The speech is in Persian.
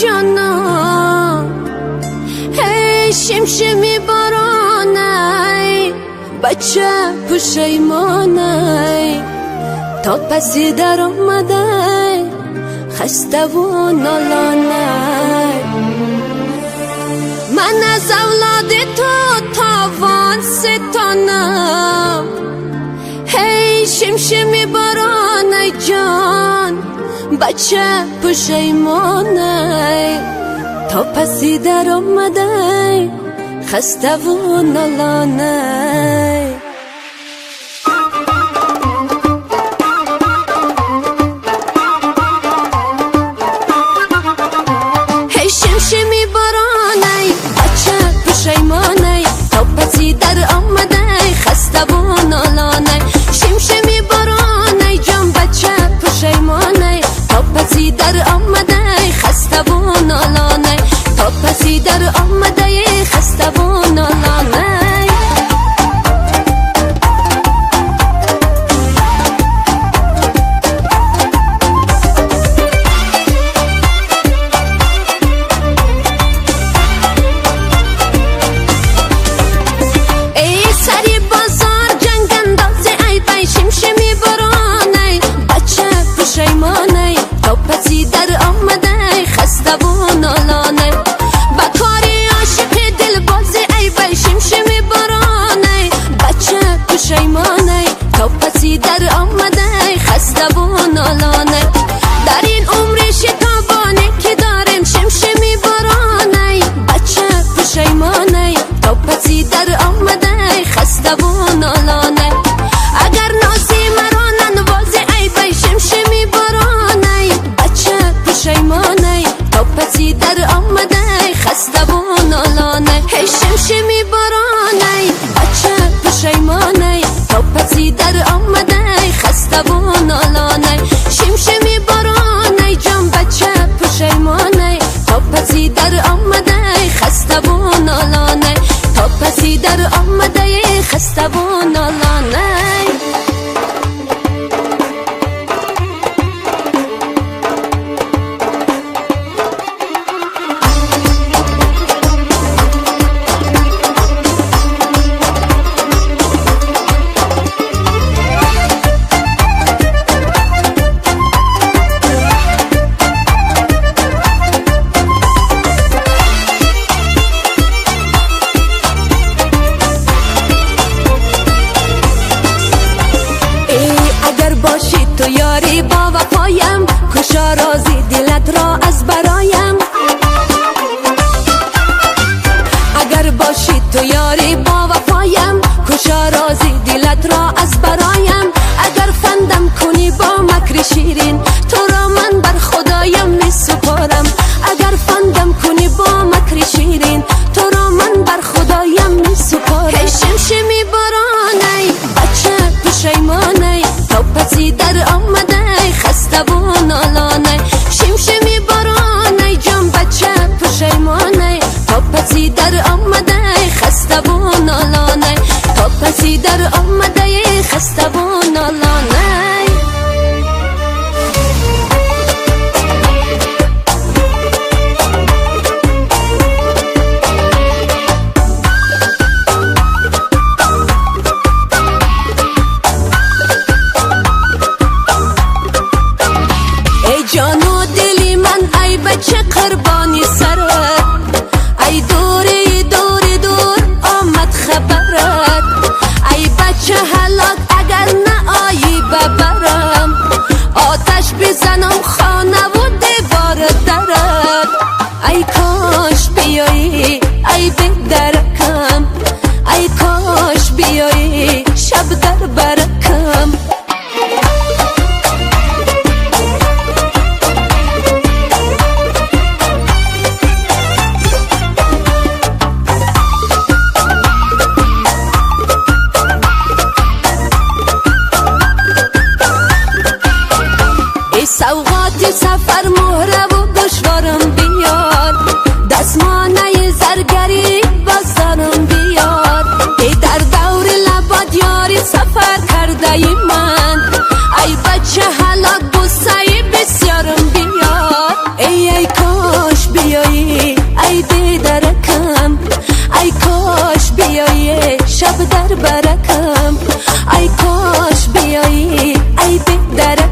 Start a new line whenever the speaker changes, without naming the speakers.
جانا هی شمشمی بارانه بچه پشیمانه تا پسی در آمده خسته و نالانه من از اولاد تو تاوان ستانم هی شمشمی بارانه جان بچه پشیمانه تا پسی در آمده خسته و نالانه هی شمشمی بارانه بچه پشیمانه تا پسی در آمده خسته و نالانه شمشمی بارانه جان بچه پشیمانه تا پسی در آمده خسته و نالانه تا پسی در آمده خسته و نالانه ای سری بازار جنگ اندازه ای بای شمشمی بارانه بچه پشیمانه تا پسی در آمده خسته و نالانه با کاری عاشق دل بازی ای بای شمشمی بارانه بچه پشیمانه تا پسی در آمده خسته و نالانه در این عمر شتابانه که دارم شمشمی بارانه بچه پشیمانه تا پسی در آمده خسته و نالانه اگر نازی مرا ننوازی ای بای شمشمی بارانه بچه پشیمانه تا پسی در آمده خسته و نالانه هی شمشمی بارانه بچه پشیمانه تا پسی در آمده خسته و نالانه شمشمی بارانه جان بچه پشیمانه تا پسی در آمده خسته و نالانه تا پسی در آمده خسته و نالانه باشی تو یاری با وفایم کجا رازی دلت را از برایم اگر باشی تو یاری با وفایم کجا رازی دلت را از برایم اگر فندم کنی با مکر شیرین تو را من بر خدایم می سپارم اگر فندم کنی با مکر شیرین تو را من بر خدایم می سپارم هی شمشمی بارانه بچه پشیمانه تا پسی در آمده خسته و نالانه شمشمی بارانه جان بچه پشیمانه تا پسی در آمده خسته و نالانه تا پسی در آمده خسته و نالانه جان و دلی من ای بچه قربانی سرت ای دوری دوری دور آمد خبرت ای بچه هلاک اگر نه آیی ببرم آتش بزنم خانه و دیوار درت ای کاش بیایی ای بدرکم ای کاش بیایی شب در برکم سوغات سفر مهره و دشوارم بیار دستمانه زرگری بازارم بیار ای در دور لباد یاری سفر کرده ای من ای بچه هلاک بسایی بسیارم بیار ای کاش دره